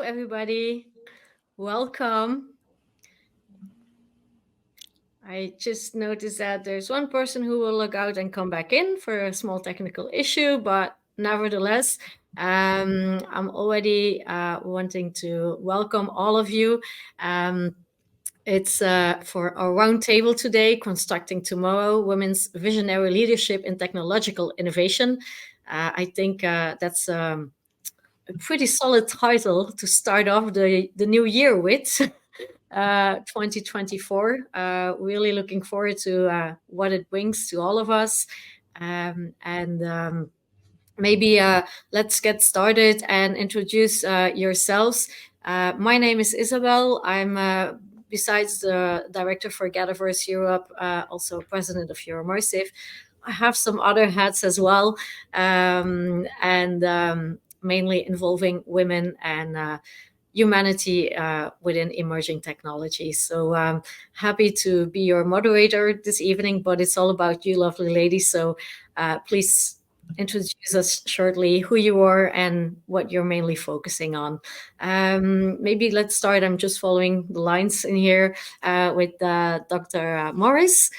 everybody. Welcome. I just noticed that there's one person who will log out and come back in for a small technical issue, but nevertheless, I'm already wanting to welcome all of you. It's for our roundtable today, Constructing Tomorrow, Women's Visionary Leadership in Technological Innovation. I think that's a pretty solid title to start off the new year with. 2024. Really looking forward to what it brings to all of us. And maybe let's get started and introduce yourselves. My name is Isabel. I'm, besides the director for GatherVerse Europe, also president of Euromersive. I have some other hats as well, and mainly involving women and humanity within emerging technologies. So happy to be your moderator this evening, but it's all about you, lovely ladies. So please introduce us shortly, who you are and what you're mainly focusing on. Maybe let's start. I'm just following the lines in here with Dr. Morris.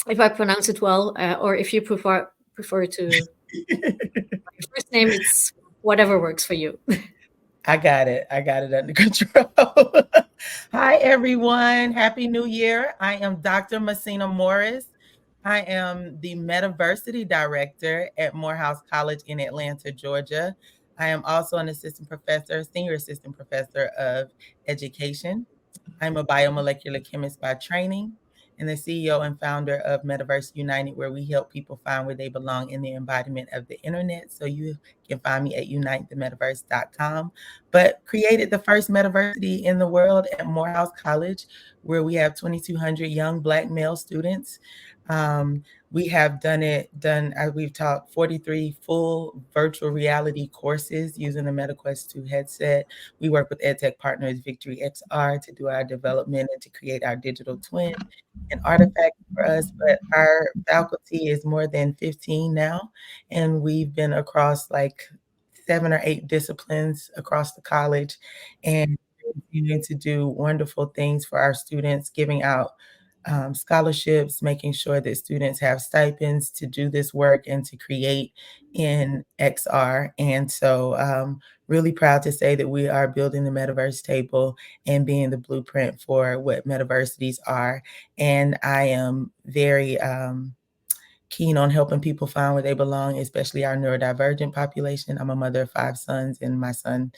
If I pronounce it well, or if you prefer to your first name, it's whatever works for you. I got it under control. Hi, everyone. Happy New Year. I am Dr. Messina Morris. I am the Metaversity Director at Morehouse College in Atlanta, Georgia. I am also an senior assistant professor of education. I'm a biomolecular chemist by training and the CEO and founder of Metaverse United, where we help people find where they belong in the embodiment of the internet. So you can find me at unitethemetaverse.com, but created the first metaversity in the world at Morehouse College, where we have 2,200 young Black male students. We have we've taught 43 full virtual reality courses using the MetaQuest 2 headset. We work with EdTech partners Victory XR to do our development and to create our digital twin and artifact for us. But our faculty is more than 15 now, and we've been across like 7 or 8 disciplines across the college and continuing to do wonderful things for our students, giving out scholarships, making sure that students have stipends to do this work and to create in XR. And so really proud to say that we are building the Metaverse table and being the blueprint for what metaversities are. And I am very keen on helping people find where they belong, especially our neurodivergent population. I'm a mother of 5 sons, and my son,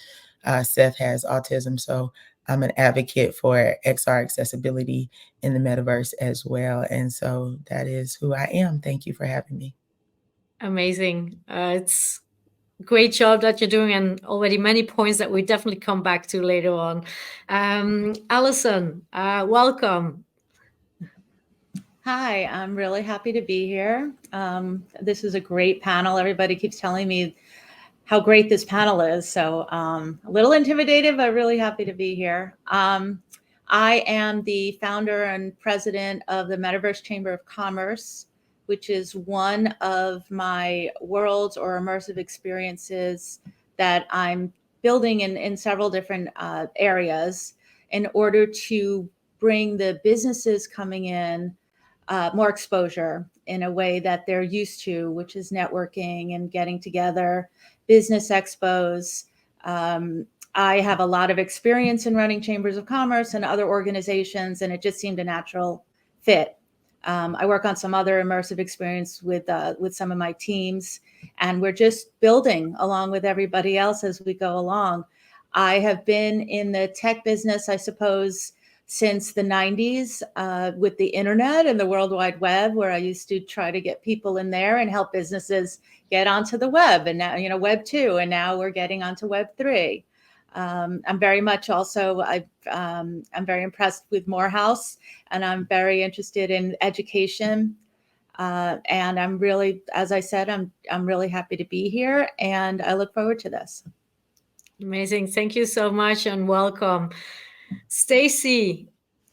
Seth, has autism. So I'm an advocate for XR accessibility in the metaverse as well. And so that is who I am. Thank you for having me. Amazing. It's a great job that you're doing, and already many points that we definitely come back to later on. Allison, welcome. Hi, I'm really happy to be here. This is a great panel. Everybody keeps telling me how great this panel is. So a little intimidated, but really happy to be here. I am the founder and president of the Metaverse Chamber of Commerce, which is one of my worlds or immersive experiences that I'm building in several different areas in order to bring the businesses coming in more exposure in a way that they're used to, which is networking and getting together, business expos. I have a lot of experience in running chambers of commerce and other organizations, and it just seemed a natural fit. I work on some other immersive experience with some of my teams, and we're just building along with everybody else as we go along. I have been in the tech business, I suppose, since the 90s with the internet and the World Wide Web, where I used to try to get people in there and help businesses get onto the web. And now, Web 2, and now we're getting onto Web 3. I'm very much also, I'm very impressed with Morehouse, and I'm very interested in education. And I'm really, as I said, I'm really happy to be here, and I look forward to this. Amazing. Thank you so much and welcome. Stacy,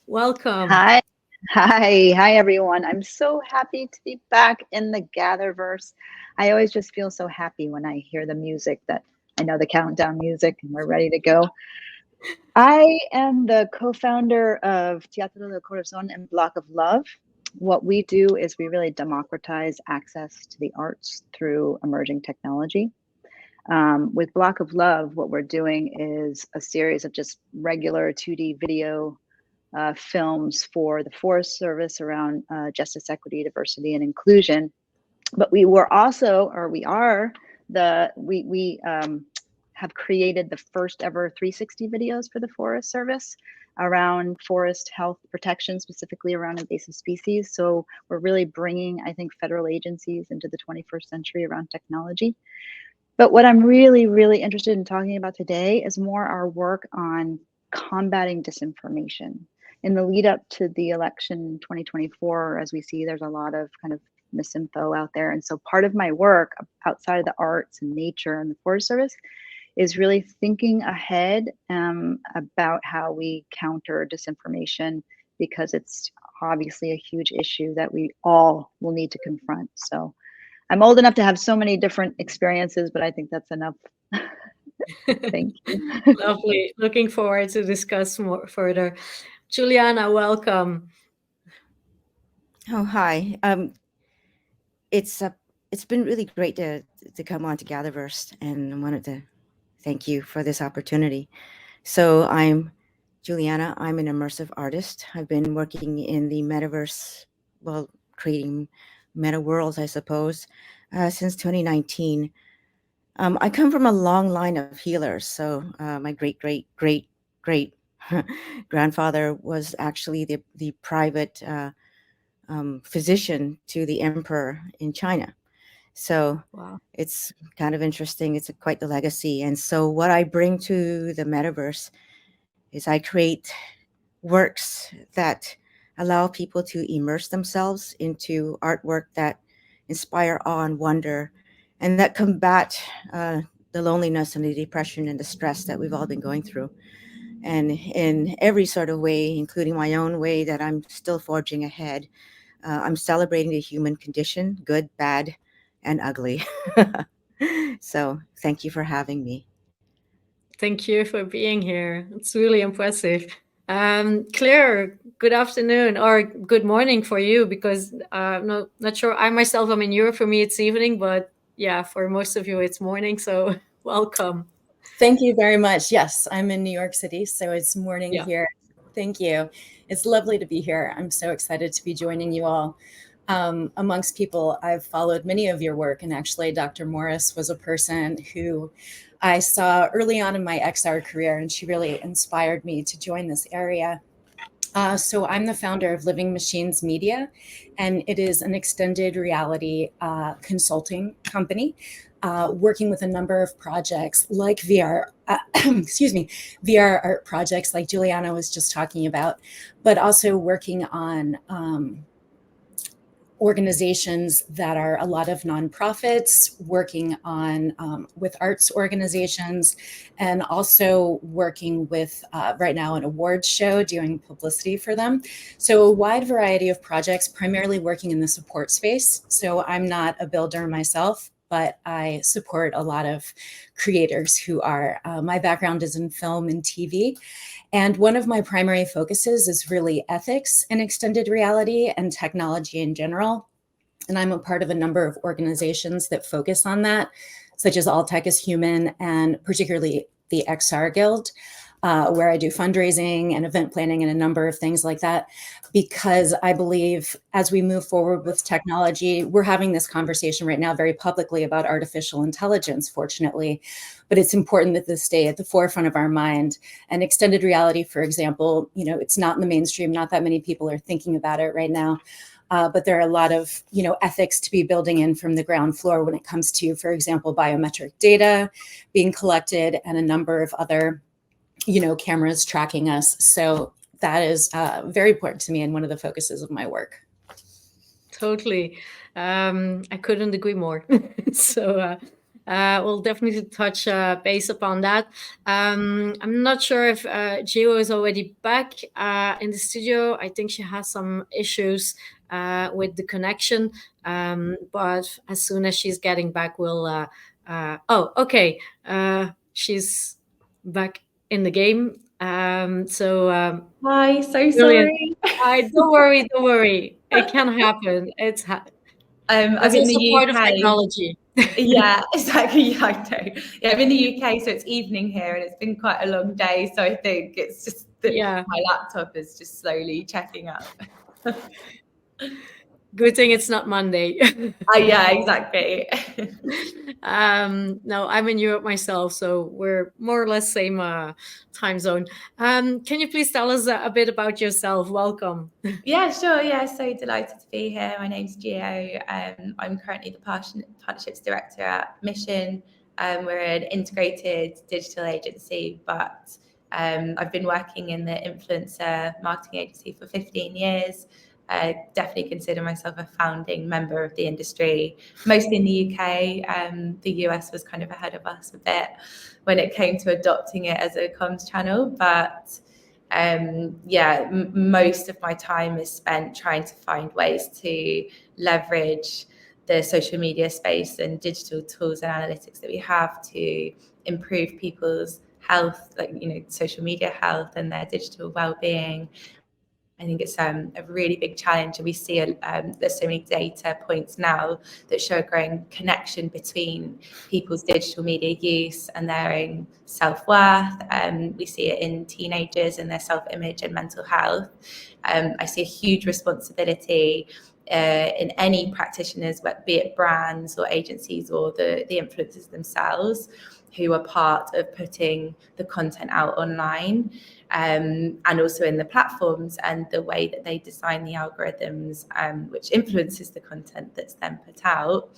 welcome. Hi, everyone. I'm so happy to be back in the GatherVerse. I always just feel so happy when I hear the music that I know the countdown music and we're ready to go. I am the co-founder of Teatro del Corazón and Block of Love. What we do is we really democratize access to the arts through emerging technology. With Block of Love, what we're doing is a series of just regular 2D video films for the Forest Service around justice, equity, diversity, and inclusion. But we were also, or we are, we have created the first ever 360 videos for the Forest Service around forest health protection, specifically around invasive species. So we're really bringing, I think, federal agencies into the 21st century around technology. But what I'm really, really interested in talking about today is more our work on combating disinformation. In the lead up to the election in 2024, as we see, there's a lot of kind of misinfo out there. And so part of my work outside of the arts and nature and the Forest Service is really thinking ahead about how we counter disinformation, because it's obviously a huge issue that we all will need to confront. So I'm old enough to have so many different experiences, but I think that's enough. Thank you. Lovely. Looking forward to discuss more further. Juliana, welcome. Oh, hi. It's been really great to come on to GatherVerse, and I wanted to thank you for this opportunity. So I'm Juliana. I'm an immersive artist. I've been working in the metaverse, well, creating meta worlds, I suppose, since 2019. I come from a long line of healers. So my great grandfather was actually the private physician to the emperor in China. So Wow. It's kind of interesting. It's quite the legacy. And so what I bring to the metaverse is I create works that allow people to immerse themselves into artwork that inspire awe and wonder, and that combat the loneliness and the depression and the stress that we've all been going through. And in every sort of way, including my own way that I'm still forging ahead, I'm celebrating the human condition, good, bad, and ugly. So thank you for having me. Thank you for being here. It's really impressive. Claire, good afternoon or good morning for you, because I'm not sure. I myself am in Europe. For me, it's evening, but yeah, for most of you, it's morning. So welcome. Thank you very much. Yes, I'm in New York City, so it's morning here. Thank you. It's lovely to be here. I'm so excited to be joining you all. Amongst people, I've followed many of your work, and actually Dr. Morris was a person who I saw early on in my XR career, and she really inspired me to join this area. So I'm the founder of Living Machines Media, and it is an extended reality consulting company working with a number of projects like VR, VR art projects like Juliana was just talking about, but also working on organizations that are a lot of nonprofits, working on with arts organizations, and also working with right now an awards show, doing publicity for them. So a wide variety of projects, primarily working in the support space. So I'm not a builder myself, but I support a lot of creators who are, my background is in film and TV. And one of my primary focuses is really ethics in extended reality and technology in general. And I'm a part of a number of organizations that focus on that, such as All Tech is Human, and particularly the XR Guild, where I do fundraising and event planning and a number of things like that. Because I believe as we move forward with technology, we're having this conversation right now very publicly about artificial intelligence, fortunately, but it's important that this stay at the forefront of our mind. And extended reality, for example, you know, it's not in the mainstream, not that many people are thinking about it right now. But there are a lot of, you know, ethics to be building in from the ground floor when it comes to, for example, biometric data being collected and a number of other, you know, cameras tracking us. So that is very important to me and one of the focuses of my work. Totally. I couldn't agree more. So we'll definitely touch base upon that. I'm not sure if Gio is already back in the studio. I think she has some issues with the connection. But as soon as she's getting back, we'll Oh, okay. She's back in the game. Hi, so brilliant. sorry. Don't worry. It can happen. It's I'm That's in also the part of UK. technology. Yeah, exactly. Yeah, I know. Yeah, I'm in the UK, so it's evening here, and it's been quite a long day. So I think it's just that Yeah. my laptop is just slowly checking out. Good thing it's not Monday. Yeah, exactly. No, I'm in Europe myself, so we're more or less same time zone. Can you please tell us a bit about yourself? Welcome. Yeah, sure. Yeah, so delighted to be here. My name's Gio. I'm currently the Partnerships Director at Mission. We're an integrated digital agency, but I've been working in the influencer marketing agency for 15 years. I definitely consider myself a founding member of the industry, mostly in the UK. The US was kind of ahead of us a bit when it came to adopting it as a comms channel, but most of my time is spent trying to find ways to leverage the social media space and digital tools and analytics that we have to improve people's health, like, social media health and their digital well-being. I think it's a really big challenge, and we see there's so many data points now that show a growing connection between people's digital media use and their own self-worth. We see it in teenagers and their self-image and mental health. I see a huge responsibility in any practitioners, be it brands or agencies or the influencers themselves, who are part of putting the content out online. And also in the platforms and the way that they design the algorithms, which influences the content that's then put out,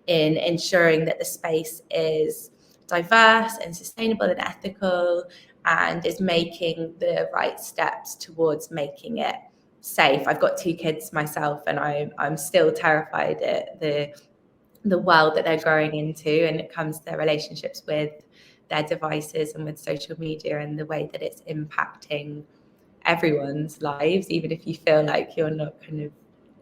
in ensuring that the space is diverse and sustainable and ethical, and is making the right steps towards making it safe. I've got 2 kids myself, and I'm still terrified at the world that they're growing into, and it comes to their relationships with their devices and with social media, and the way that it's impacting everyone's lives. Even if you feel like you're not kind of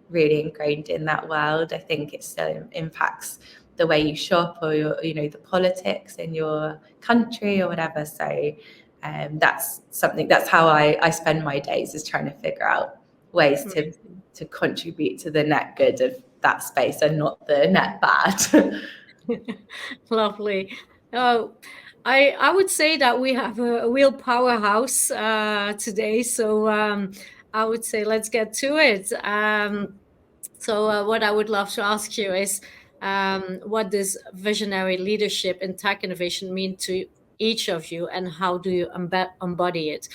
really ingrained in that world, I think it still impacts the way you shop, or the politics in your country or whatever. So that's how I spend my days, is trying to figure out ways to contribute to the net good of that space and not the net bad. Lovely. I would say that we have a real powerhouse today. So I would say let's get to it. So what I would love to ask you is, what does visionary leadership in tech innovation mean to each of you, and how do you embody it?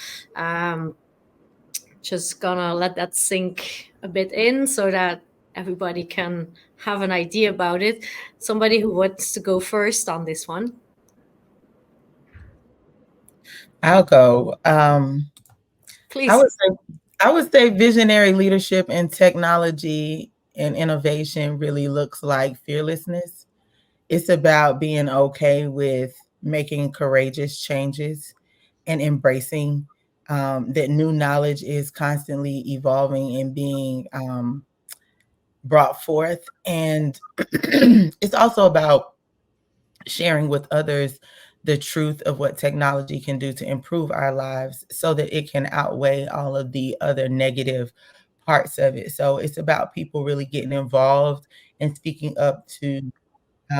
Just gonna let that sink a bit in so that everybody can have an idea about it. Somebody who wants to go first on this one? I'll go. Please. I would say visionary leadership in technology and innovation really looks like fearlessness. It's about being okay with making courageous changes and embracing that new knowledge is constantly evolving and being brought forth. And it's also about sharing with others the truth of what technology can do to improve our lives, so that it can outweigh all of the other negative parts of it. So it's about people really getting involved and speaking up to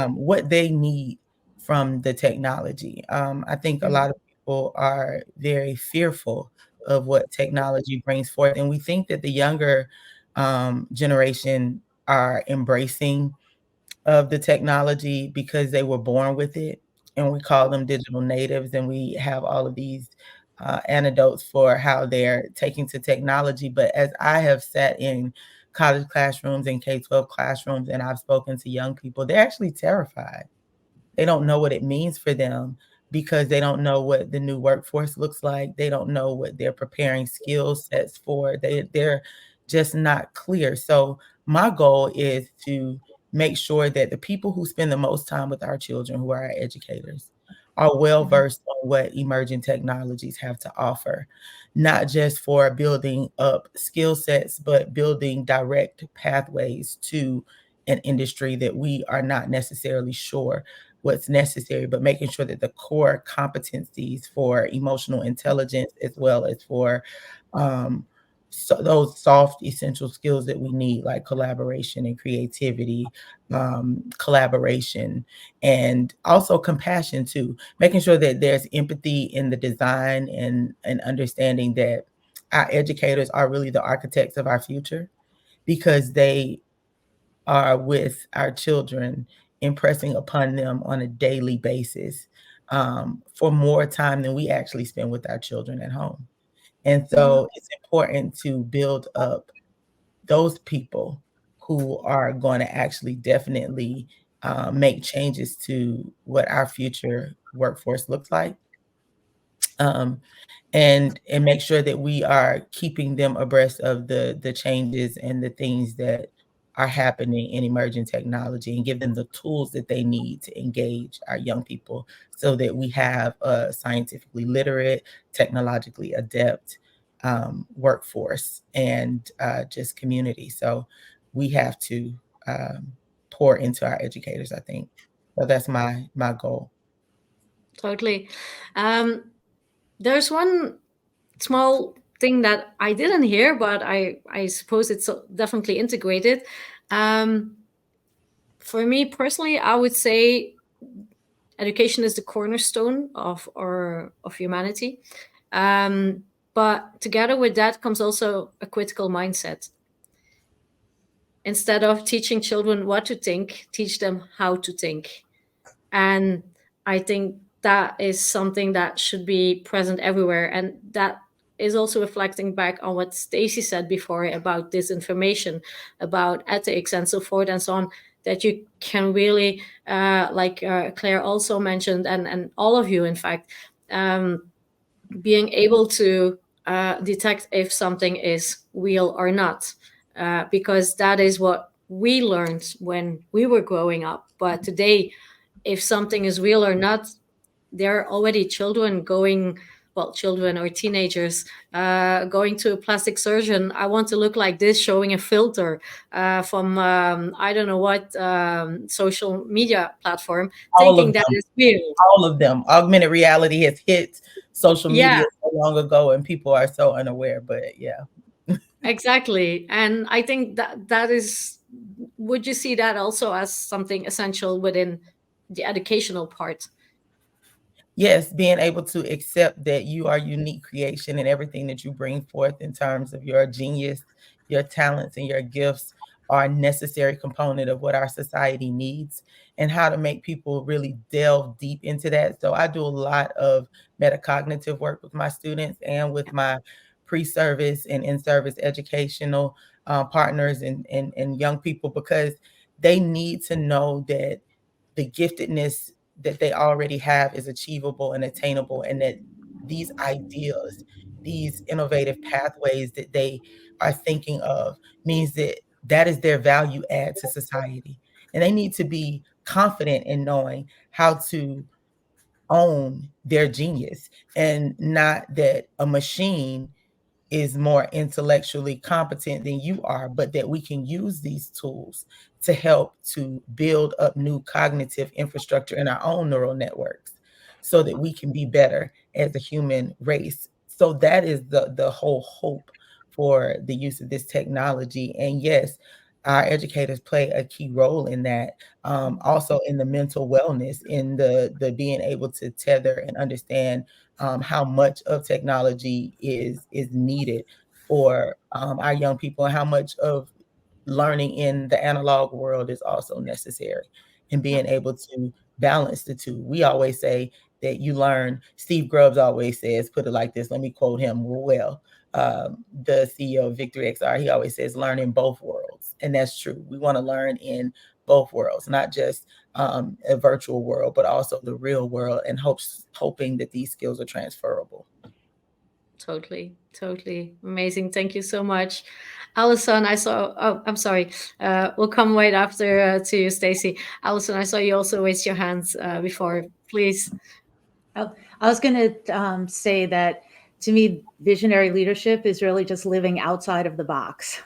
what they need from the technology. I think a lot of people are very fearful of what technology brings forth, and we think that the younger generation are embracing of the technology because they were born with it, and we call them digital natives, and we have all of these anecdotes for how they're taking to technology. But as I have sat in college classrooms and K-12 classrooms, and I've spoken to young people, they're actually terrified. They don't know what it means for them, because they don't know what the new workforce looks like. They don't know what they're preparing skill sets for. They're just not clear. So my goal is to make sure that the people who spend the most time with our children, who are our educators, are well versed on what emerging technologies have to offer, not just for building up skill sets, but building direct pathways to an industry that we are not necessarily sure what's necessary, but making sure that the core competencies for emotional intelligence, as well as for so those soft essential skills that we need, like collaboration and creativity, collaboration, and also compassion too, making sure that there's empathy in the design, and understanding that our educators are really the architects of our future, because they are with our children, impressing upon them on a daily basis, for more time than we actually spend with our children at home. And so it's important to build up those people who are going to actually definitely make changes to what our future workforce looks like. And make sure that we are keeping them abreast of the changes and the things that are happening in emerging technology, and give them the tools that they need to engage our young people, so that we have a scientifically literate, technologically adept workforce, and just community. So we have to pour into our educators, I think. So that's my goal. Totally. There's one small thing that I didn't hear, but I suppose it's definitely integrated. For me personally, I would say education is the cornerstone of humanity. But together with that comes also a critical mindset. Instead of teaching children what to think, teach them how to think. And I think that is something that should be present everywhere. And that is also reflecting back on what Stacey said before about disinformation, about ethics and so forth and so on, that you can really, like Claire also mentioned, and all of you, in fact, being able to detect if something is real or not, because that is what we learned when we were growing up. But today, if something is real or not, there are already children or teenagers going to a plastic surgeon. I want to look like this, showing a filter from I don't know what social media platform, thinking that is real. All of them. Augmented reality has hit social media so long ago, and people are so unaware. But yeah. Exactly. And I think that is, would you see that also as something essential within the educational part? Yes, being able to accept that you are unique creation, and everything that you bring forth in terms of your genius, your talents, and your gifts are a necessary component of what our society needs, and how to make people really delve deep into that. So I do a lot of metacognitive work with my students and with my pre-service and in-service educational partners and young people, because they need to know that the giftedness that they already have is achievable and attainable, and that these ideas, these innovative pathways that they are thinking of, means that that is their value add to society. And they need to be confident in knowing how to own their genius, and not that a machine is more intellectually competent than you are, but that we can use these tools to help to build up new cognitive infrastructure in our own neural networks, so that we can be better as a human race. So that is the whole hope for the use of this technology. And yes, our educators play a key role in that. Also in the mental wellness, in the being able to tether and understand how much of technology is needed for our young people, and how much of learning in the analog world is also necessary, and being able to balance the two. We always say that you learn, Steve Grubbs always says, put it like this, let me quote him well, the CEO of Victory XR, he always says, learn in both worlds. And that's true. We want to learn in both worlds, not just a virtual world, but also the real world, and hoping that these skills are transferable. Totally amazing. Thank you so much, Alison. I'm sorry. We'll come right after to you, Stacey. Alison, I saw you also raise your hands before. Please. Oh, I was going to say that, to me, visionary leadership is really just living outside of the box.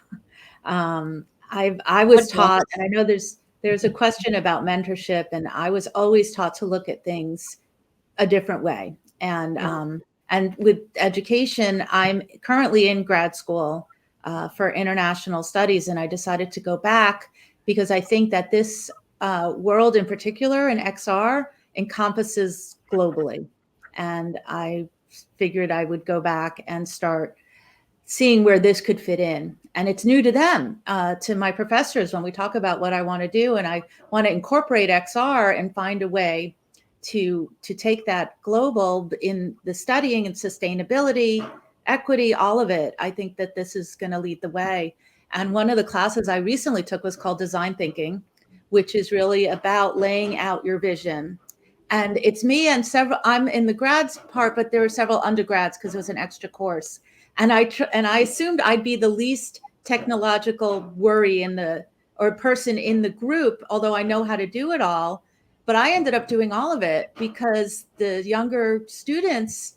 I was taught, and I know there's there's a question about mentorship, and I was always taught to look at things a different way. And with education, I'm currently in grad school for international studies, and I decided to go back because I think that this world in particular in XR encompasses globally. And I figured I would go back and start seeing where this could fit in. And it's new to them, to my professors, when we talk about what I want to do. And I want to incorporate XR and find a way to take that global in the studying and sustainability, equity, all of it. I think that this is going to lead the way. And one of the classes I recently took was called Design Thinking, which is really about laying out your vision. And it's me and I'm in the grads part, but there were several undergrads because it was an extra course. And I assumed I'd be the least technological worry or person in the group, although I know how to do it all. But I ended up doing all of it because the younger students,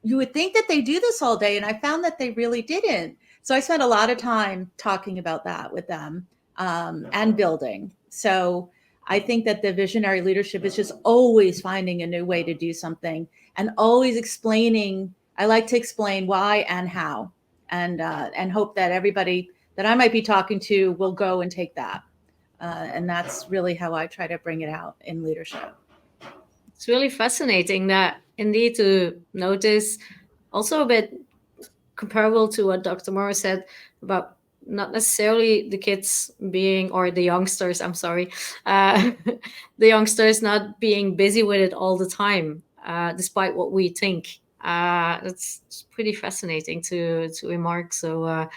you would think that they do this all day, and I found that they really didn't. So I spent a lot of time talking about that with them and building. So I think that the visionary leadership is just always finding a new way to do something and always explaining. I like to explain why and how, and hope that everybody that I might be talking to will go and take that. And that's really how I try to bring it out in leadership. It's really fascinating that indeed to notice, also a bit comparable to what Dr. Morris said about not necessarily the kids being, or the youngsters, I'm sorry, the youngsters not being busy with it all the time, despite what we think. It's pretty fascinating to remark. So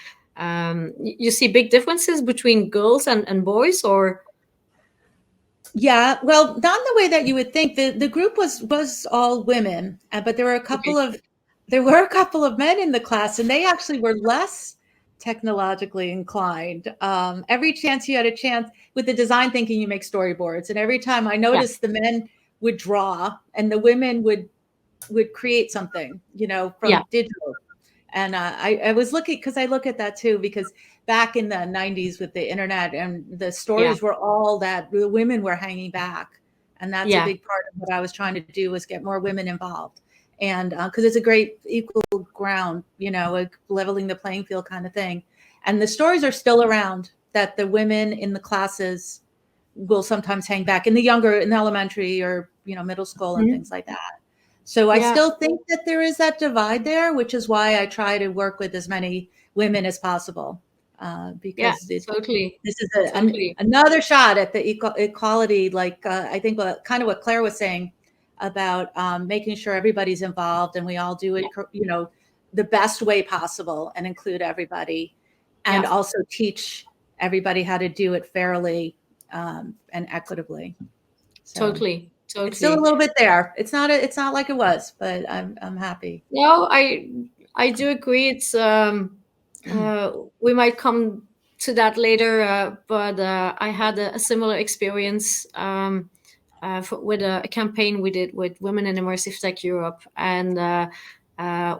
you see big differences between girls and boys, or? Yeah, well, not in the way that you would think. The group was all women, but there were a couple of men in the class, and they actually were less technologically inclined. Every chance you had a chance with the design thinking, you make storyboards, and every time I noticed the men would draw and the women would create something, from digital. And I was looking, because I look at that too, because back in the 90s with the internet and the stories were all that the women were hanging back. And that's a big part of what I was trying to do, was get more women involved. And because it's a great equal ground, like leveling the playing field kind of thing. And the stories are still around, that the women in the classes will sometimes hang back in the elementary or, middle school and things like that. So I still think that there is that divide there, which is why I try to work with as many women as possible, because this is another shot at the equality. Like I think kind of what Claire was saying about making sure everybody's involved and we all do it, the best way possible and include everybody, and also teach everybody how to do it fairly and equitably. So. Totally. It's still a little bit there. It's not like it was, but I'm happy. No, I do agree. It's we might come to that later, but I had a similar experience with a campaign we did with Women in Immersive Tech Europe, and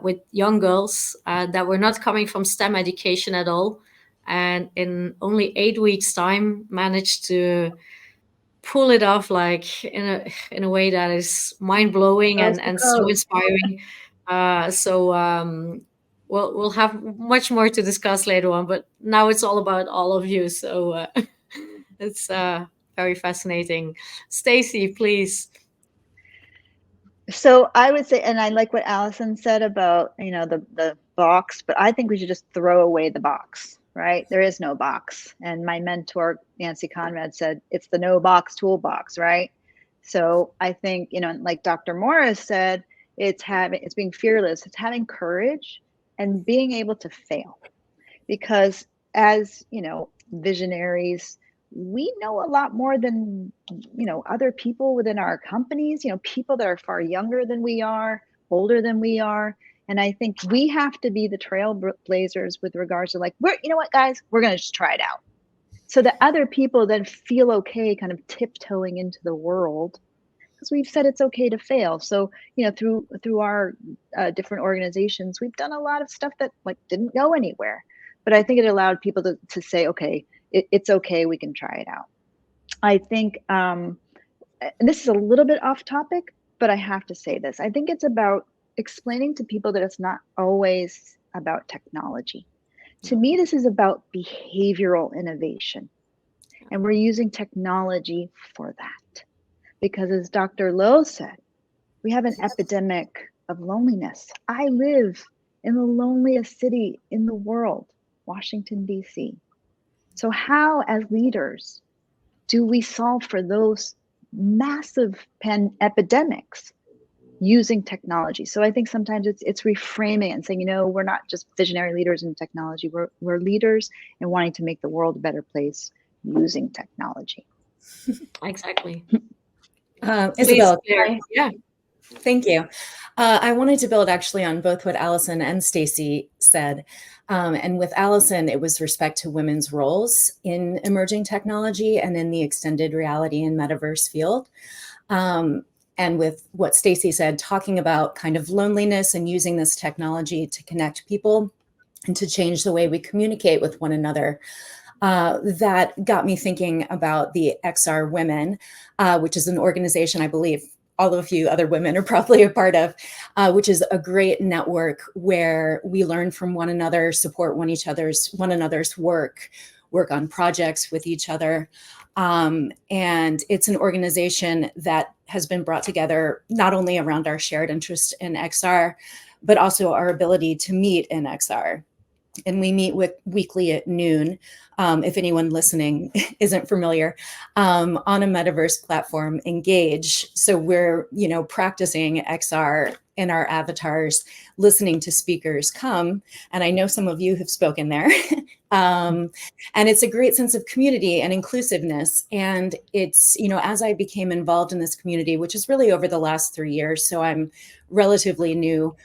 with young girls that were not coming from STEM education at all, and in only 8 weeks' time managed to pull it off, like in a way that is mind-blowing and so inspiring. We'll have much more to discuss later on, but now it's all about all of you. So it's very fascinating. Stacy, please. So I would say, and I like what Allison said about, the box, but I think we should just throw away the box, right? There is no box. And my mentor, Nancy Conrad, said, it's the no box toolbox, right? So I think, like Dr. Morris said, it's being fearless, it's having courage and being able to fail. Because as, visionaries, we know a lot more than, other people within our companies, people that are far younger than we are, older than we are. And I think we have to be the trailblazers with regards to like, you know what, guys, we're going to just try it out. So that other people then feel okay kind of tiptoeing into the world, because we've said it's okay to fail. So, through our different organizations, we've done a lot of stuff that like didn't go anywhere. But I think it allowed people to say, okay, it's okay, we can try it out. I think, and this is a little bit off topic, but I have to say this. I think it's about explaining to people that it's not always about technology. To me, this is about behavioral innovation. And we're using technology for that. Because as Dr. Lowe said, we have an epidemic of loneliness. I live in the loneliest city in the world, Washington, D.C. So how, as leaders, do we solve for those massive epidemics using technology? So I think sometimes it's reframing and saying, we're not just visionary leaders in technology. We're leaders in wanting to make the world a better place using technology. Exactly. Isabel, yeah. Thank you. I wanted to build actually on both what Allison and Stacy said. And with Allison, it was respect to women's roles in emerging technology and in the extended reality and metaverse field. And with what Stacy said, talking about kind of loneliness and using this technology to connect people and to change the way we communicate with one another. That got me thinking about the XR Women, which is an organization I believe all of you other women are probably a part of, which is a great network where we learn from one another, support one another's work on projects with each other. And it's an organization that has been brought together not only around our shared interest in XR, but also our ability to meet in XR. And we meet weekly at noon, if anyone listening isn't familiar, on a metaverse platform, Engage. So we're, practicing XR in our avatars, listening to speakers come. And I know some of you have spoken there. And it's a great sense of community and inclusiveness. And it's, as I became involved in this community, which is really over the last 3 years, so I'm relatively new,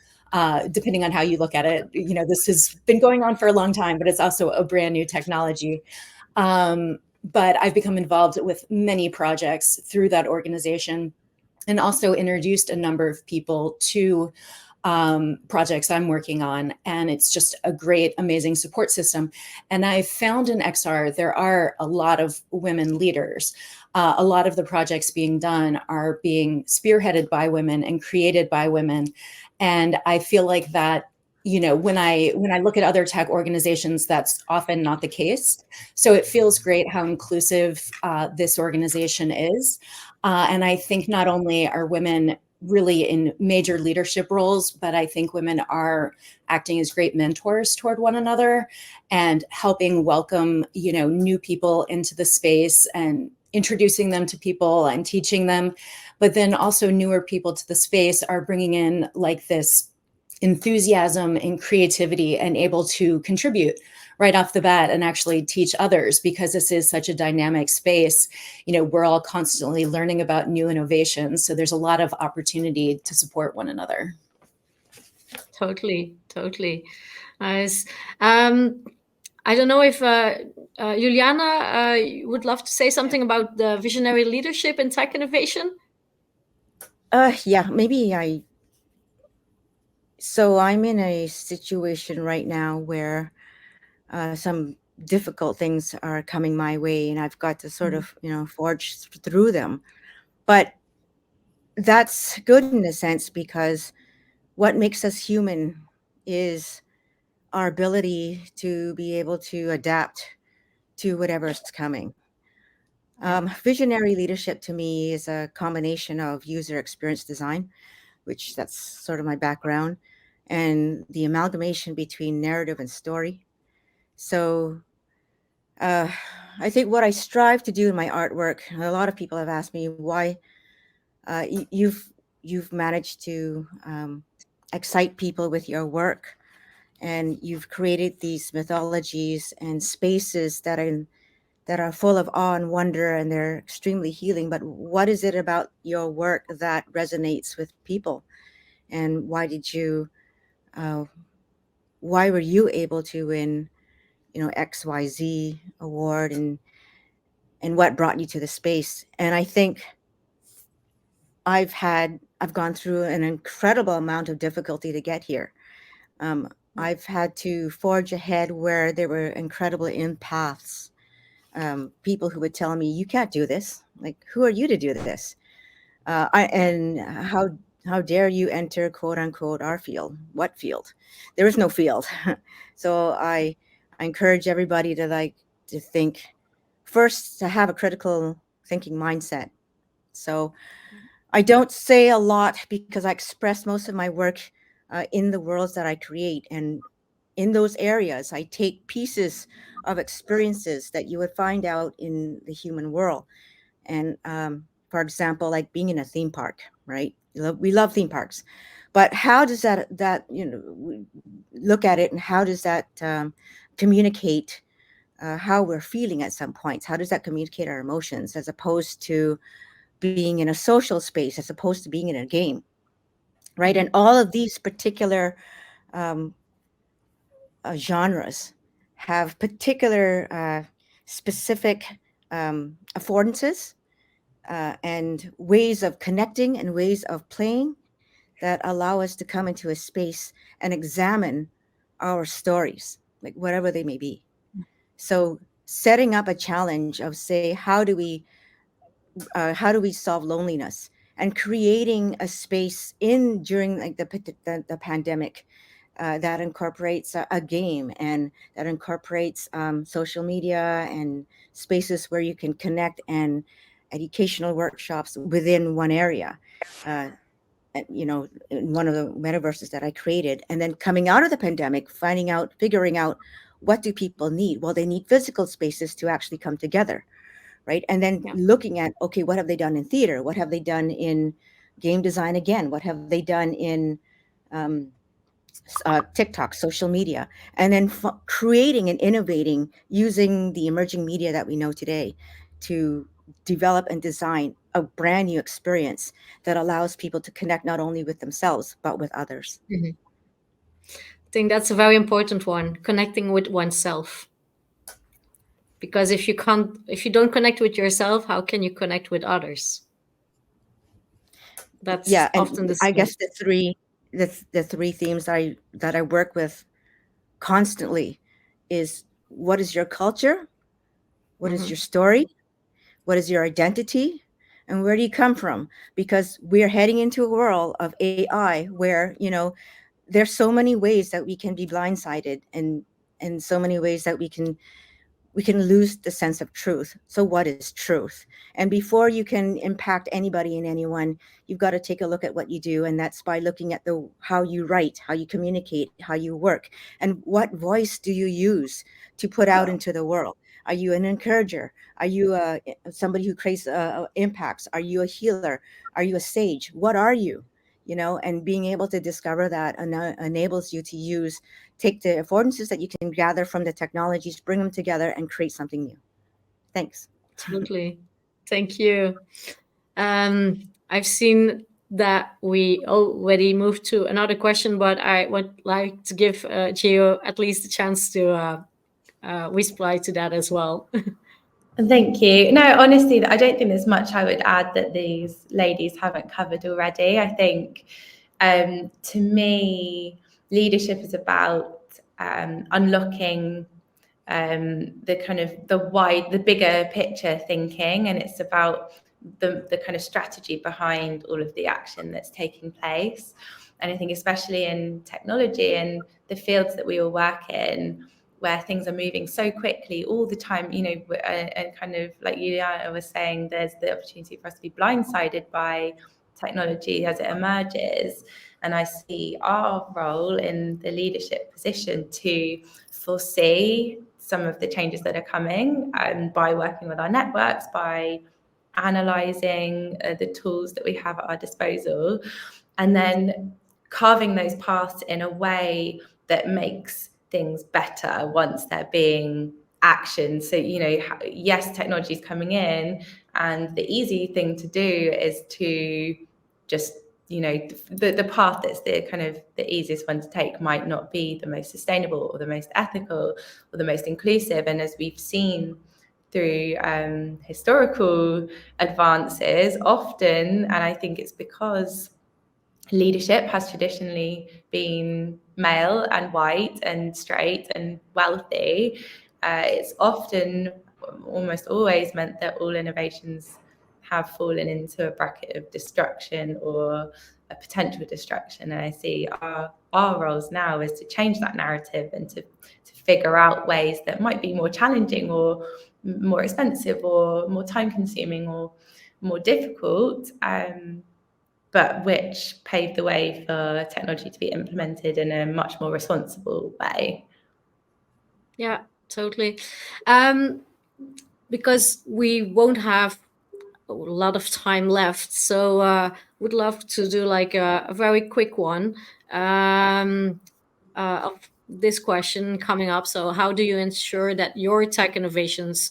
depending on how you look at it. This has been going on for a long time, but it's also a brand new technology. But I've become involved with many projects through that organization and also introduced a number of people to projects I'm working on. And it's just a great, amazing support system. And I found in XR, there are a lot of women leaders. A lot of the projects being done are being spearheaded by women and created by women. And I feel like that, when I look at other tech organizations, that's often not the case. So it feels great how inclusive this organization is. And I think not only are women really in major leadership roles, but I think women are acting as great mentors toward one another and helping welcome, new people into the space and introducing them to people and teaching them. But then also newer people to the space are bringing in like this enthusiasm and creativity and able to contribute right off the bat and actually teach others, because this is such a dynamic space. We're all constantly learning about new innovations. So there's a lot of opportunity to support one another. Totally. Nice. I don't know if Juliana would love to say something about the visionary leadership in tech innovation. Yeah, maybe So I'm in a situation right now where some difficult things are coming my way, and I've got to sort of, forge through them. But that's good in a sense, because what makes us human is our ability to be able to adapt to whatever's coming. Visionary leadership to me is a combination of user experience design, which that's sort of my background, and the amalgamation between narrative and story. So I think what I strive to do in my artwork, a lot of people have asked me why you've managed to excite people with your work, and you've created these mythologies and spaces that are full of awe and wonder, and they're extremely healing. But what is it about your work that resonates with people? And why were you able to win, XYZ award, and what brought you to the space? And I think I've gone through an incredible amount of difficulty to get here. I've had to forge ahead where there were incredible empaths people who would tell me, you can't do this. Like, who are you to do this? And how dare you enter, quote unquote, our field? What field? There is no field. So I encourage everybody to think first, to have a critical thinking mindset. So I don't say a lot because I express most of my work in the worlds that I create. And in those areas, I take pieces of experiences that you would find out in the human world. And for example, like being in a theme park, right? We love theme parks, but how does that look at it, and how does that communicate how we're feeling at some points? How does that communicate our emotions, as opposed to being in a social space, as opposed to being in a game, right? And all of these particular genres have particular specific affordances and ways of connecting and ways of playing that allow us to come into a space and examine our stories, like whatever they may be. So setting up a challenge of, say, how do we solve loneliness, and creating a space during like the pandemic that incorporates a game, and that incorporates social media and spaces where you can connect, and educational workshops within one area, in one of the metaverses that I created. And then coming out of the pandemic, figuring out what do people need? Well, they need physical spaces to actually come together. Right. And then looking at, okay, what have they done in theater? What have they done in game design again? What have they done in TikTok, social media? And then creating and innovating using the emerging media that we know today to develop and design a brand new experience that allows people to connect not only with themselves, but with others. Mm-hmm. I think that's a very important one, connecting with oneself. Because if you don't connect with yourself, how can you connect with others? That's often the I guess the three themes that I work with constantly is, what is your culture? What is your story? What is your identity? And where do you come from? Because we're heading into a world of AI where, there's so many ways that we can be blindsided, and so many ways that we can lose the sense of truth. So what is truth? And before you can impact anybody and anyone, you've got to take a look at what you do. And that's by looking at how you write, how you communicate, how you work, and what voice do you use to put out into the world. Are you an encourager? Are you somebody who creates impacts? Are you a healer? Are you a sage? What are you? And being able to discover that enables you to take the affordances that you can gather from the technologies, bring them together, and create something new. Thanks. Totally. Thank you. I've seen that we already moved to another question, but I would like to give Gio at least a chance to reply to that as well. Thank you. No, honestly, I don't think there's much I would add that these ladies haven't covered already. I think, to me, leadership is about unlocking the bigger picture thinking, and it's about the kind of strategy behind all of the action that's taking place. And I think especially in technology and the fields that we all work in, where things are moving so quickly all the time, and kind of like Juliana was saying, there's the opportunity for us to be blindsided by technology as it emerges. And I see our role in the leadership position to foresee some of the changes that are coming, by working with our networks, by analysing the tools that we have at our disposal, and then carving those paths in a way that makes things better once they're being actioned. So, yes, technology is coming in, and the easy thing to do is to just, the path that's the easiest one to take might not be the most sustainable or the most ethical or the most inclusive. And as we've seen through historical advances, often, and I think it's because leadership has traditionally been male and white and straight and wealthy, it's often almost always meant that all innovations have fallen into a bracket of destruction or a potential destruction. And I see our roles now is to change that narrative and to figure out ways that might be more challenging or more expensive or more time consuming or more difficult, but which paved the way for technology to be implemented in a much more responsible way. Yeah, totally. Because we won't have a lot of time left, so would love to do like a very quick one of this question coming up. So how do you ensure that your tech innovations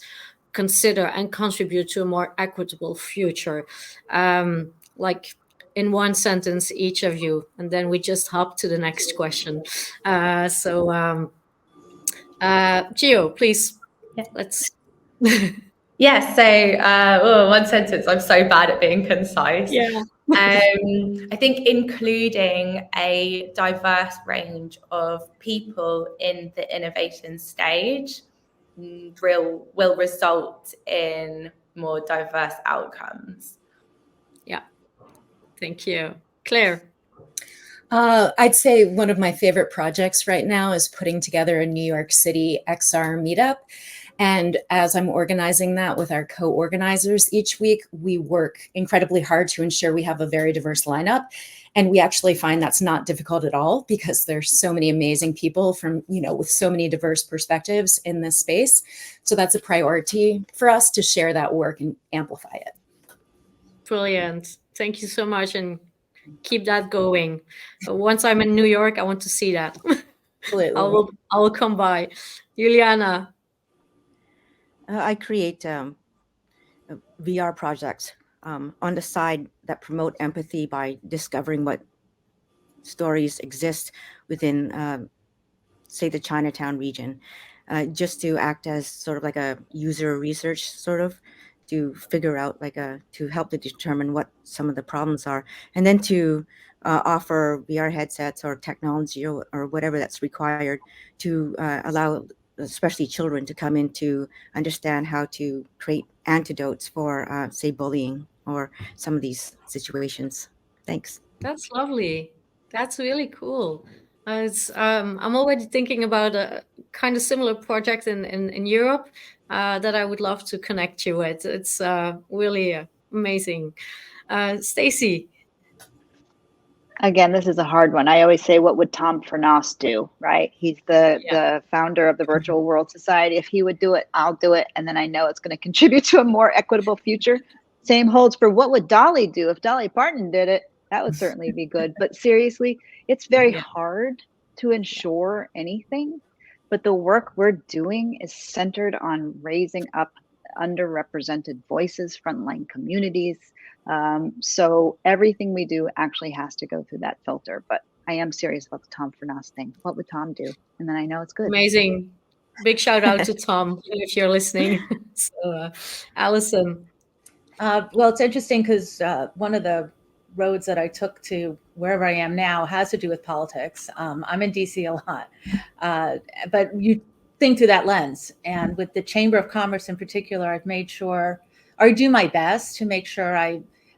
consider and contribute to a more equitable future? Like in one sentence, each of you, and then we just hop to the next question. Gio, please, let's... Yeah, so one sentence, I'm so bad at being concise. Yeah. I think including a diverse range of people in the innovation stage will result in more diverse outcomes. Yeah, thank you. Claire? I'd say one of my favorite projects right now is putting together a New York City XR meetup. And as I'm organizing that with our co-organizers each week, we work incredibly hard to ensure we have a very diverse lineup. And we actually find that's not difficult at all because there's so many amazing people from, with so many diverse perspectives in this space. So that's a priority for us to share that work and amplify it. Brilliant. Thank you so much. And keep that going. Once I'm in New York, I want to see that. Absolutely. I will come by. Juliana? I create VR projects on the side that promote empathy by discovering what stories exist within, say, the Chinatown region, just to act as sort of like a user research to figure out to help to determine what some of the problems are, and then to offer VR headsets or technology or whatever that's required to allow especially children to come in to understand how to create antidotes for, say, bullying or some of these situations. Thanks. That's lovely. That's really cool. I'm already thinking about a kind of similar project in Europe that I would love to connect you with. It's really amazing. Stacey? Again, this is a hard one. I always say, what would Tom Furness do, right? He's the founder of the Virtual World Society. If he would do it, I'll do it. And then I know it's going to contribute to a more equitable future. Same holds for what would Dolly do? If Dolly Parton did it, that would certainly be good. But seriously, it's very hard to ensure anything. But the work we're doing is centered on raising up underrepresented voices, frontline communities. So everything we do actually has to go through that filter. But I am serious about the Tom Furness thing. What would Tom do? And then I know it's good. Amazing. Big shout out to Tom if you're listening. So, Allison? Well, it's interesting because one of the roads that I took to wherever I am now has to do with politics. I'm in DC a lot, but you think through that lens. And with the Chamber of Commerce in particular, I've made sure, or I do my best to make sure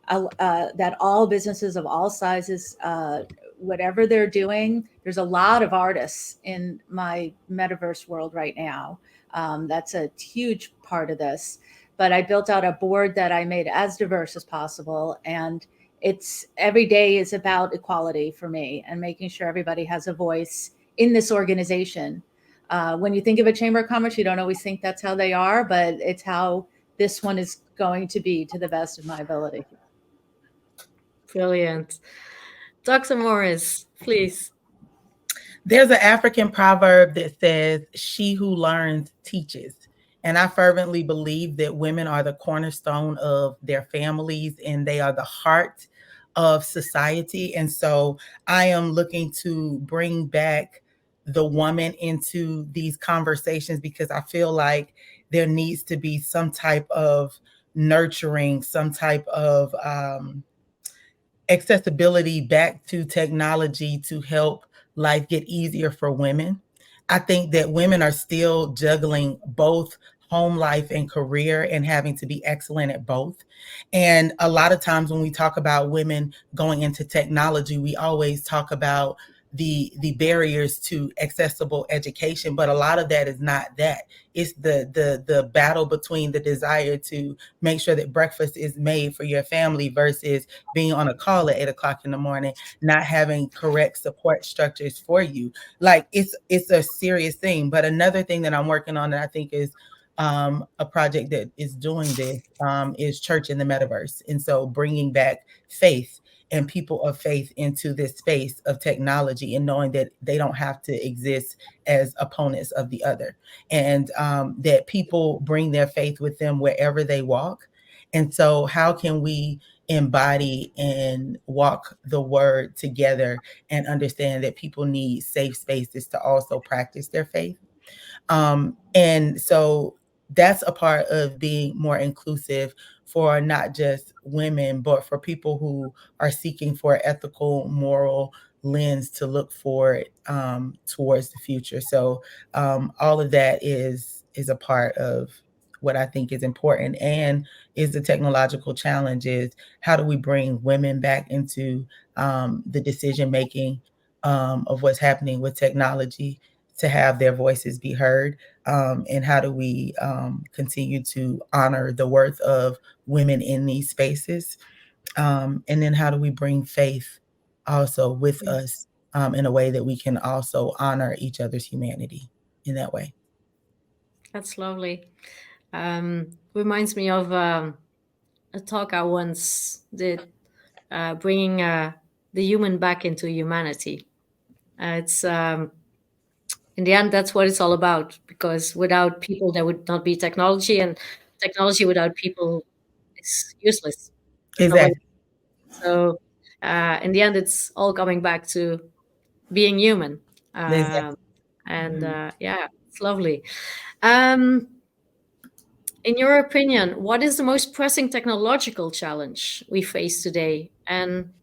that all businesses of all sizes, whatever they're doing, there's a lot of artists in my metaverse world right now. That's a huge part of this. But I built out a board that I made as diverse as possible. And it's every day is about equality for me and making sure everybody has a voice in this organization. When you think of a Chamber of Commerce, you don't always think that's how they are, but it's how this one is going to be to the best of my ability. Brilliant. Dr. Morris, please. There's an African proverb that says, "She who learns teaches." And I fervently believe that women are the cornerstone of their families and they are the heart of society. And so I am looking to bring back the woman into these conversations because I feel like there needs to be some type of nurturing, some type of accessibility back to technology to help life get easier for women. I think that women are still juggling both home life and career and having to be excellent at both. And a lot of times when we talk about women going into technology, we always talk about the barriers to accessible education, but a lot of that is not that. It's the battle between the desire to make sure that breakfast is made for your family versus being on a call at 8 o'clock in the morning, not having correct support structures for you. Like it's a serious thing. But another thing that I'm working on that I think is a project that is doing this is Church in the Metaverse. And so bringing back faith and people of faith into this space of technology and knowing that they don't have to exist as opponents of the other, and that people bring their faith with them wherever they walk. And so how can we embody and walk the word together and understand that people need safe spaces to also practice their faith? And so that's a part of being more inclusive for not just women, but for people who are seeking for ethical, moral lens to look forward towards the future. So all of that is a part of what I think is important, and is the technological challenge is how do we bring women back into the decision making of what's happening with technology to have their voices be heard, and how do we continue to honor the worth of women in these spaces, and then how do we bring faith also with us in a way that we can also honor each other's humanity in that way. That's lovely. Reminds me of a talk I once did, bringing the human back into humanity. It's in the end, that's what it's all about, because without people, there would not be technology, and technology without people is useless. Exactly. So in the end, it's all coming back to being human. Exactly. And yeah, it's lovely. In your opinion, what is the most pressing technological challenge we face today? And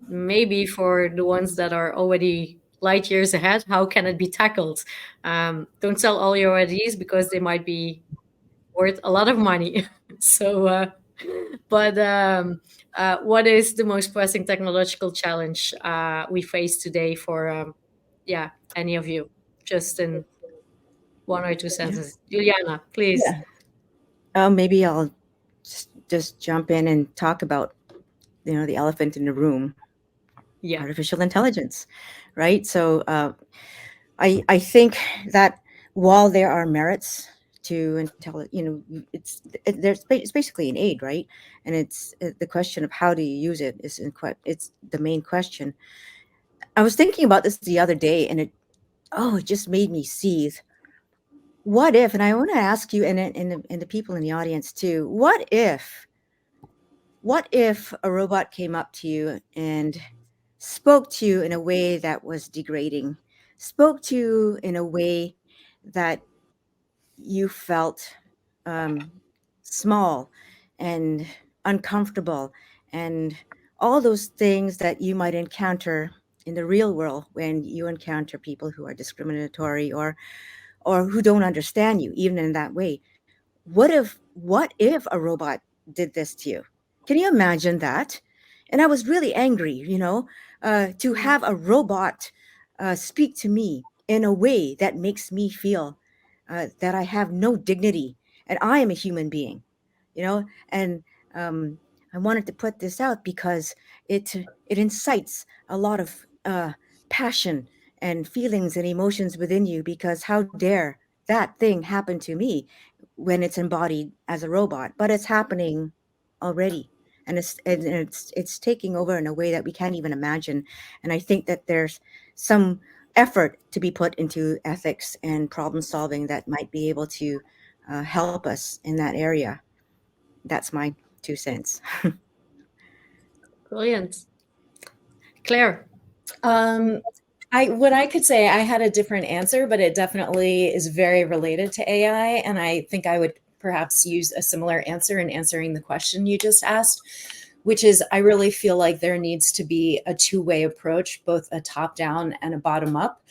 maybe for the ones that are already light years ahead, how can it be tackled? Don't sell all your ideas because they might be worth a lot of money. So, but what is the most pressing technological challenge we face today for, yeah, any of you? Just in one or two sentences. Juliana, please. Maybe I'll just jump in and talk about, the elephant in the room, artificial intelligence, right? So I think that while there are merits to it's basically an aid, right? And it's the question of how do you use it is it's the main question. I was thinking about this the other day, and it just made me seethe. What if, and I want to ask you and the people in the audience too, what if a robot came up to you and spoke to you in a way that was degrading, spoke to you in a way that you felt small and uncomfortable, and all those things that you might encounter in the real world when you encounter people who are discriminatory or who don't understand you, even in that way. What if a robot did this to you? Can you imagine that? And I was really angry, to have a robot speak to me in a way that makes me feel that I have no dignity and I am a human being, and I wanted to put this out because it incites a lot of passion and feelings and emotions within you, because how dare that thing happen to me when it's embodied as a robot, but it's happening already. And it's taking over in a way that we can't even imagine. And I think that there's some effort to be put into ethics and problem solving that might be able to help us in that area. That's my 2 cents. Brilliant. Claire. What I could say, I had a different answer, but it definitely is very related to AI. And I think I would perhaps use a similar answer in answering the question you just asked, which is I really feel like there needs to be a two-way approach, both a top-down and a bottom-up.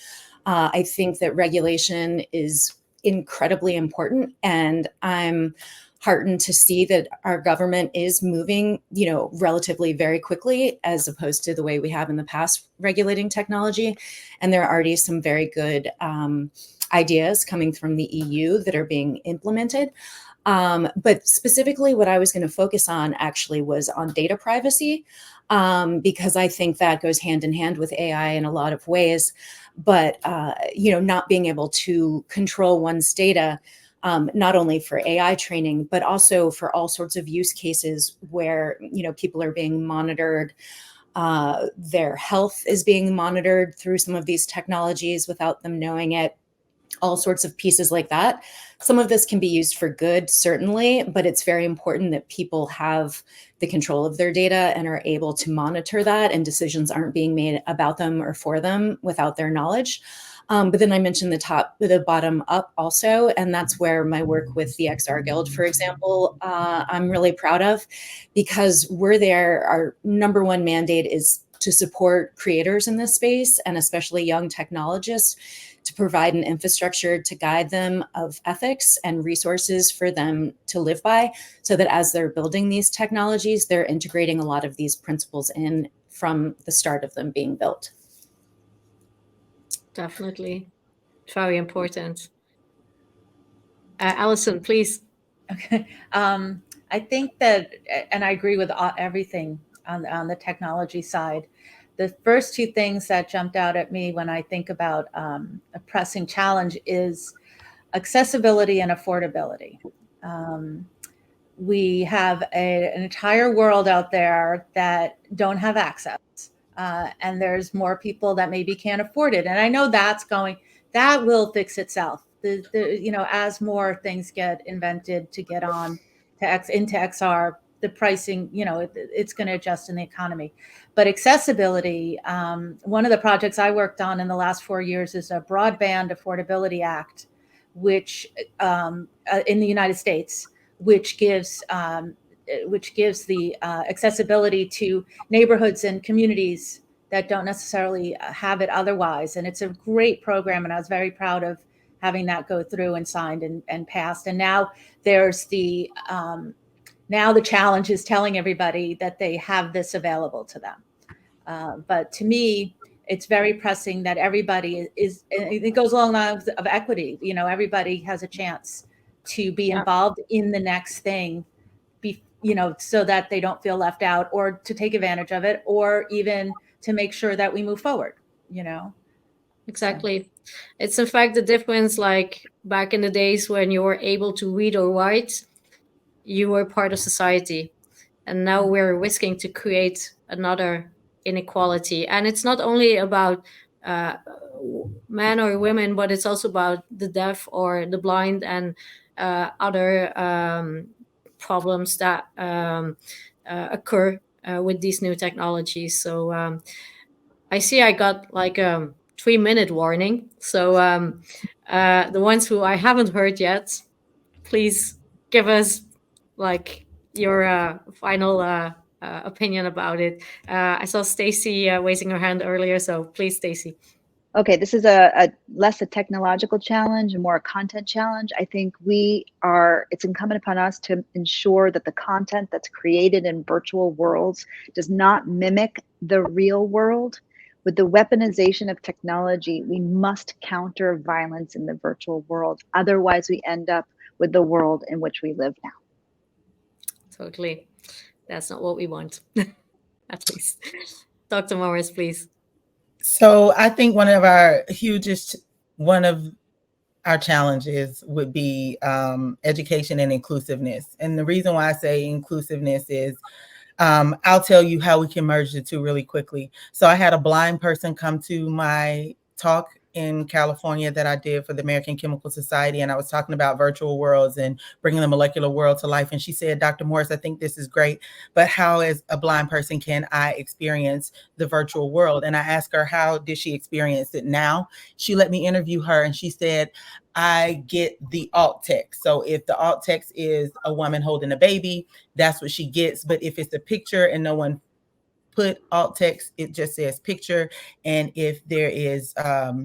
I think that regulation is incredibly important. And I'm heartened to see that our government is moving, relatively very quickly, as opposed to the way we have in the past regulating technology. And there are already some very good ideas coming from the EU that are being implemented. But specifically what I was going to focus on actually was on data privacy, because I think that goes hand in hand with AI in a lot of ways. But, not being able to control one's data, not only for AI training, but also for all sorts of use cases where, people are being monitored. Their health is being monitored through some of these technologies without them knowing it. All sorts of pieces like that. Some of this can be used for good, certainly, but it's very important that people have the control of their data and are able to monitor that, and decisions aren't being made about them or for them without their knowledge. But then I mentioned the bottom up also, and that's where my work with the XR Guild, for example, I'm really proud of, because we're there. Our number one mandate is to support creators in this space, and especially young technologists, to provide an infrastructure to guide them of ethics and resources for them to live by, so that as they're building these technologies, they're integrating a lot of these principles in from the start of them being built. Definitely. Very important. Alison, please. Okay. I think that, and I agree with everything on the technology side. The first two things that jumped out at me when I think about a pressing challenge is accessibility and affordability. We have an entire world out there that don't have access. And there's more people that maybe can't afford it. And I know that will fix itself. As more things get invented to get on into XR, the pricing, it's going to adjust in the economy. But accessibility, one of the projects I worked on in the last 4 years is a Broadband Affordability Act, which in the United States, which gives the accessibility to neighborhoods and communities that don't necessarily have it otherwise. And it's a great program, and I was very proud of having that go through and signed and passed. And now there's the challenge is telling everybody that they have this available to them. But to me, it's very pressing that everybody is, it goes along the lines of equity. Everybody has a chance to be involved in the next thing, so that they don't feel left out, or to take advantage of it, or even to make sure that we move forward, Exactly. So. It's in fact the difference, like back in the days when you were able to read or write, you were part of society. And now we're risking to create another inequality. And it's not only about men or women, but it's also about the deaf or the blind and other problems that occur with these new technologies. So I see I got like a 3-minute warning. So the ones who I haven't heard yet, please give us like your final opinion about it. I saw Stacy raising her hand earlier, so please, Stacy. Okay, this is a less a technological challenge and more a content challenge. I think it's incumbent upon us to ensure that the content that's created in virtual worlds does not mimic the real world. With the weaponization of technology, we must counter violence in the virtual world. Otherwise, we end up with the world in which we live now. Totally. That's not what we want, at least. Dr. Morris, please. So I think one of our challenges would be education and inclusiveness. And the reason why I say inclusiveness is I'll tell you how we can merge the two really quickly. So I had a blind person come to my talk in California that I did for the American Chemical Society. And I was talking about virtual worlds and bringing the molecular world to life. And she said, Dr. Morris, I think this is great, but how as a blind person can I experience the virtual world? And I asked her, how did she experience it now? She let me interview her, and she said, I get the alt text. So if the alt text is a woman holding a baby, that's what she gets. But if it's a picture and no one put alt text, it just says picture. And if there is a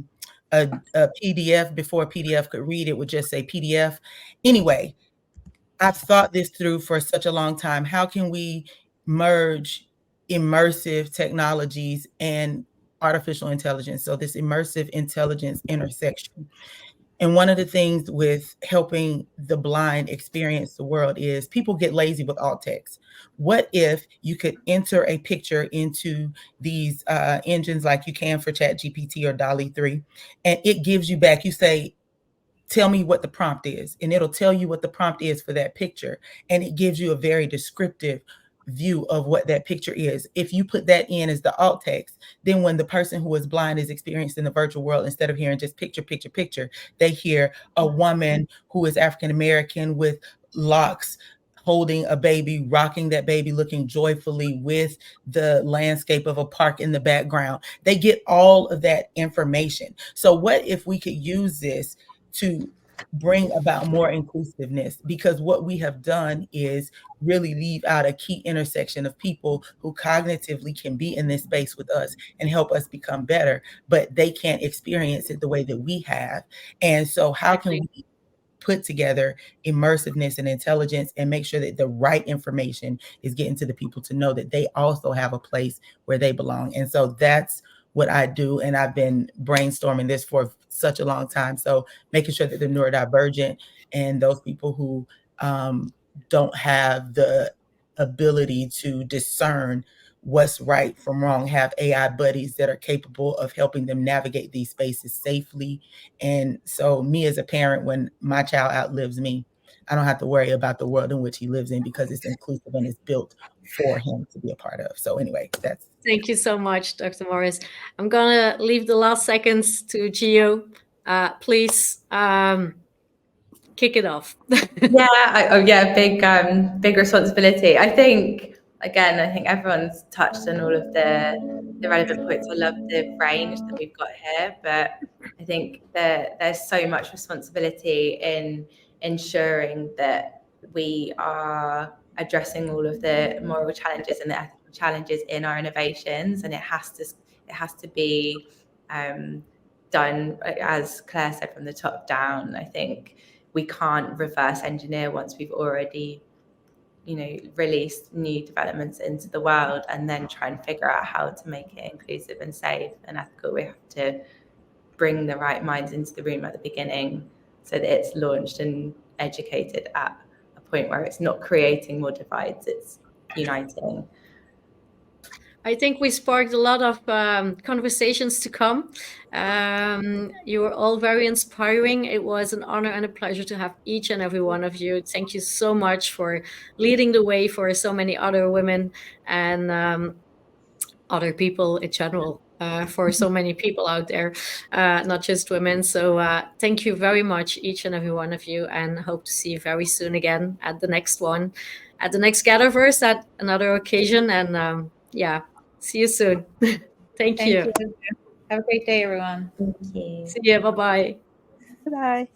a PDF before a PDF could read, it would just say PDF. Anyway, I've thought this through for such a long time. How can we merge immersive technologies and artificial intelligence? So this immersive intelligence intersection. And one of the things with helping the blind experience the world is people get lazy with alt text. What if you could enter a picture into these engines like you can for ChatGPT or DALL-E 3, and it gives you back, you say, tell me what the prompt is, and it'll tell you what the prompt is for that picture, and it gives you a very descriptive view of what that picture is. If you put that in as the alt text, then when the person who is blind is experienced in the virtual world, instead of hearing just picture, picture, picture, they hear a woman who is African American with locks holding a baby, rocking that baby, looking joyfully with the landscape of a park in the background. They get all of that information. So what if we could use this to bring about more inclusiveness? Because what we have done is really leave out a key intersection of people who cognitively can be in this space with us and help us become better, but they can't experience it the way that we have. And so how can we put together immersiveness and intelligence and make sure that the right information is getting to the people to know that they also have a place where they belong? And so that's what I do. And I've been brainstorming this for such a long time. So making sure that the neurodivergent and those people who don't have the ability to discern what's right from wrong have AI buddies that are capable of helping them navigate these spaces safely. And so me as a parent, when my child outlives me, I don't have to worry about the world in which he lives in because it's inclusive and it's built for him to be a part of. So anyway, that's. Thank you so much, Dr. Morris. I'm gonna leave the last seconds to Gio. Please kick it off. Big responsibility. I think everyone's touched on all of the relevant points. I love the range that we've got here, but I think that there's so much responsibility in ensuring that we are addressing all of the moral challenges and the ethical challenges in our innovations, and it has to be done, as Claire said, from the top down. I think we can't reverse engineer once we've already, released new developments into the world and then try and figure out how to make it inclusive and safe and ethical. We have to bring the right minds into the room at the beginning so that it's launched and educated at a point where it's not creating more divides, it's uniting. I think we sparked a lot of conversations to come. You were all very inspiring. It was an honor and a pleasure to have each and every one of you. Thank you so much for leading the way for so many other women and other people in general, for so many people out there, not just women. So thank you very much, each and every one of you, and hope to see you very soon again at the next one, at the next GatherVerse at another occasion. And see you soon. Thank you. Have a great day, everyone. Thank you. See you. Bye-bye. Bye.